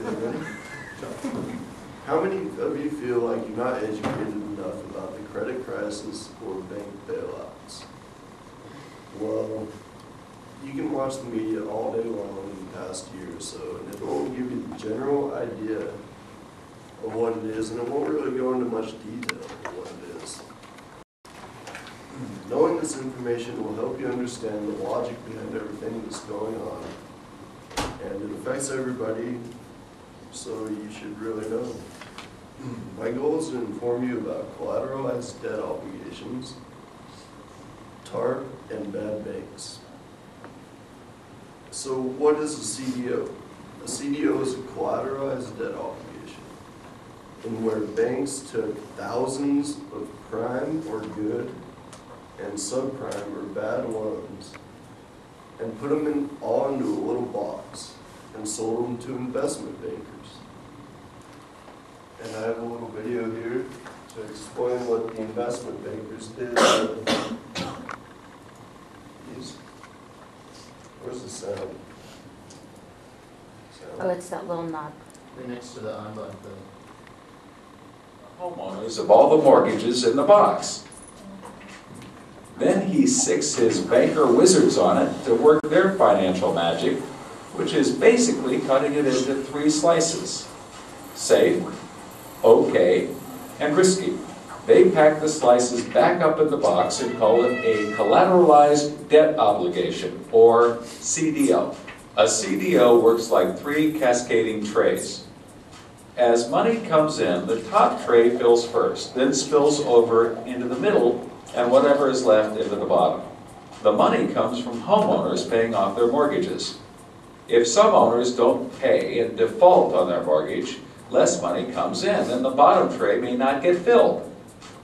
Okay, ready? How many of you feel like you're not educated enough about the credit crisis or bank bailouts? Well, you can watch the media all day long in the past year or so, and it will give you the general idea of what it is, and it won't really go into much detail of what it is. Knowing this information will help you understand the logic behind everything that's going on, and it affects everybody, so you should really know. My goal is to inform you about collateralized debt obligations, TARP, and bad banks. So what is a CDO? A CDO is a collateralized debt obligation, in where banks took thousands of prime or good and subprime or bad loans and put them all into a little box and sold them to investment bankers. And I have a little video here to explain what the investment bankers did. Where's the sound? Oh, it's that little knob. Right next to the on button. Homeowners of all the mortgages in the box. Then he sicks his banker wizards on it to work their financial magic, which is basically cutting it into 3 slices. Safe, okay, and risky. They pack the slices back up in the box and call it a collateralized debt obligation, or CDO. A CDO works like 3 cascading trays. As money comes in, the top tray fills first, then spills over into the middle, and whatever is left into the bottom. The money comes from homeowners paying off their mortgages. If some owners don't pay and default on their mortgage, less money comes in, and the bottom tray may not get filled.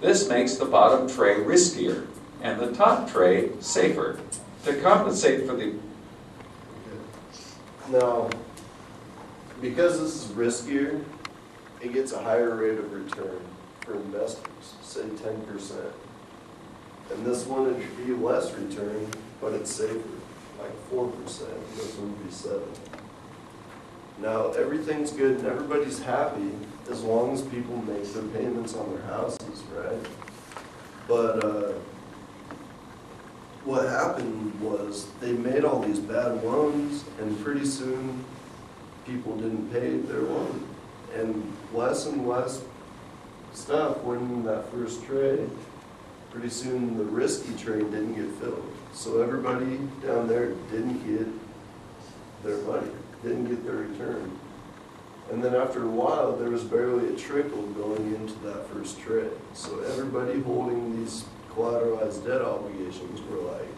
This makes the bottom tray riskier, and the top tray safer. To compensate for the... Now, because this is riskier, it gets a higher rate of return for investors, say 10%. And this one would be less return, but it's safer, like 4%. This one would be 7%. Now, everything's good and everybody's happy as long as people make their payments on their houses, right? But what happened was they made all these bad loans, and pretty soon people didn't pay their loan. And less stuff went in that first tray. Pretty soon the risky tray didn't get filled. So everybody down there didn't get their money, didn't get their return. And then after a while, there was barely a trickle going into that first tray. So everybody holding these collateralized debt obligations were like,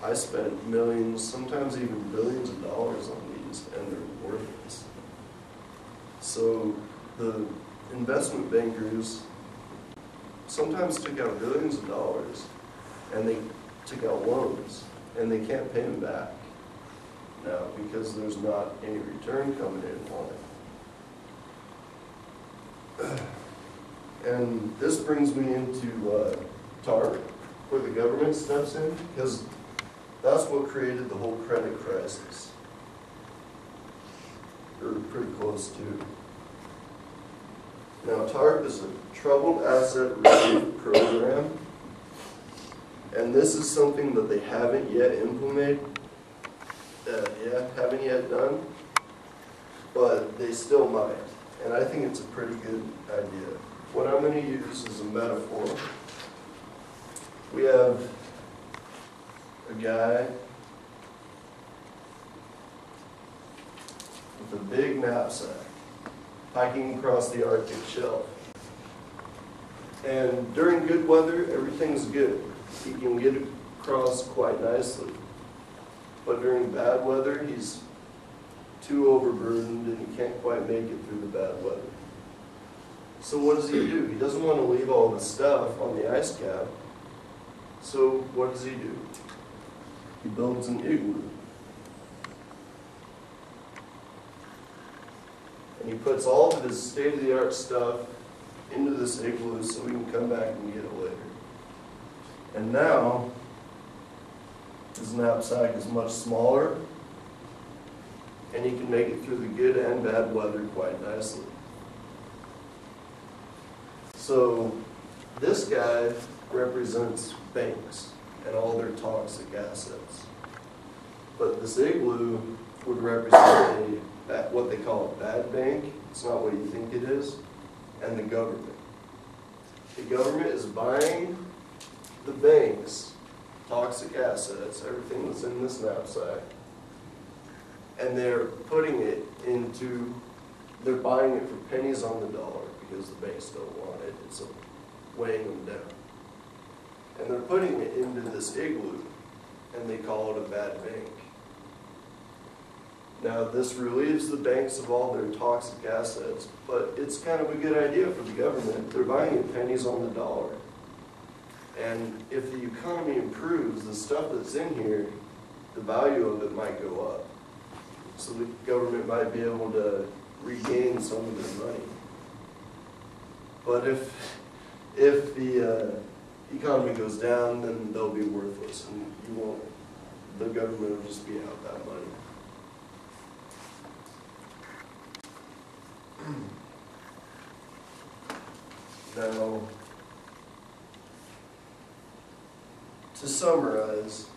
I spent millions, sometimes even billions of dollars on these, and they're worthless. So the investment bankers sometimes took out billions of dollars, and they took out loans, and they can't pay them back now because there's not any return coming in on it. And this brings me into TARP, where the government steps in, because that's what created the whole credit crisis, or pretty close to. Now, TARP is a Troubled Asset Relief Program, and this is something that they haven't yet implemented, haven't yet done, but they still might, and I think it's a pretty good idea. What I'm going to use is a metaphor. We have a guy with a big knapsack hiking across the Arctic shelf. And during good weather, everything's good. He can get across quite nicely. But during bad weather, he's too overburdened and he can't quite make it through the bad weather. So what does he do? He doesn't want to leave all the stuff on the ice cap. So what does he do? He builds an igloo. And he puts all of his state-of-the-art stuff into this igloo so we can come back and get it later. And now, his knapsack is much smaller, and you can make it through the good and bad weather quite nicely. So this guy represents banks and all their toxic assets. But this igloo would represent what they call a bad bank. It's not what you think it is. And the government. The government is buying the bank's toxic assets, everything that's in this knapsack, and they're putting it into, they're buying it for pennies on the dollar because the banks don't want it. It's weighing them down. And they're putting it into this igloo, and they call it a bad bank. Now, this relieves the banks of all their toxic assets, but it's kind of a good idea for the government. They're buying it pennies on the dollar. And if the economy improves, the stuff that's in here, the value of it might go up. So the government might be able to regain some of their money. But if the economy goes down, then they'll be worthless, and the government will just be out that money. Now, to summarize,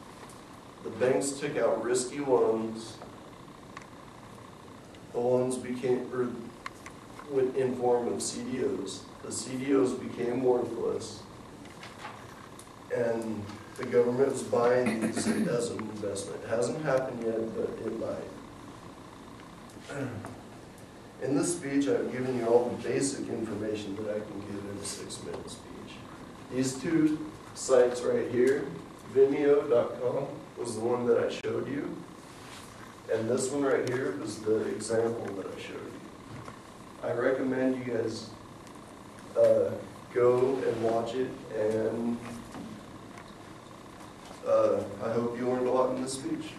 the banks took out risky loans. The loans went in form of CDOs. The CDOs became worthless, and the government was buying these as an investment. It hasn't happened yet, but it might. In this speech, I've given you all the basic information that I can give in a 6-minute speech. These two sites right here, Vimeo.com was the one that I showed you, and this one right here was the example that I showed you. I recommend you guys go and watch it, and I hope you learned a lot in this speech.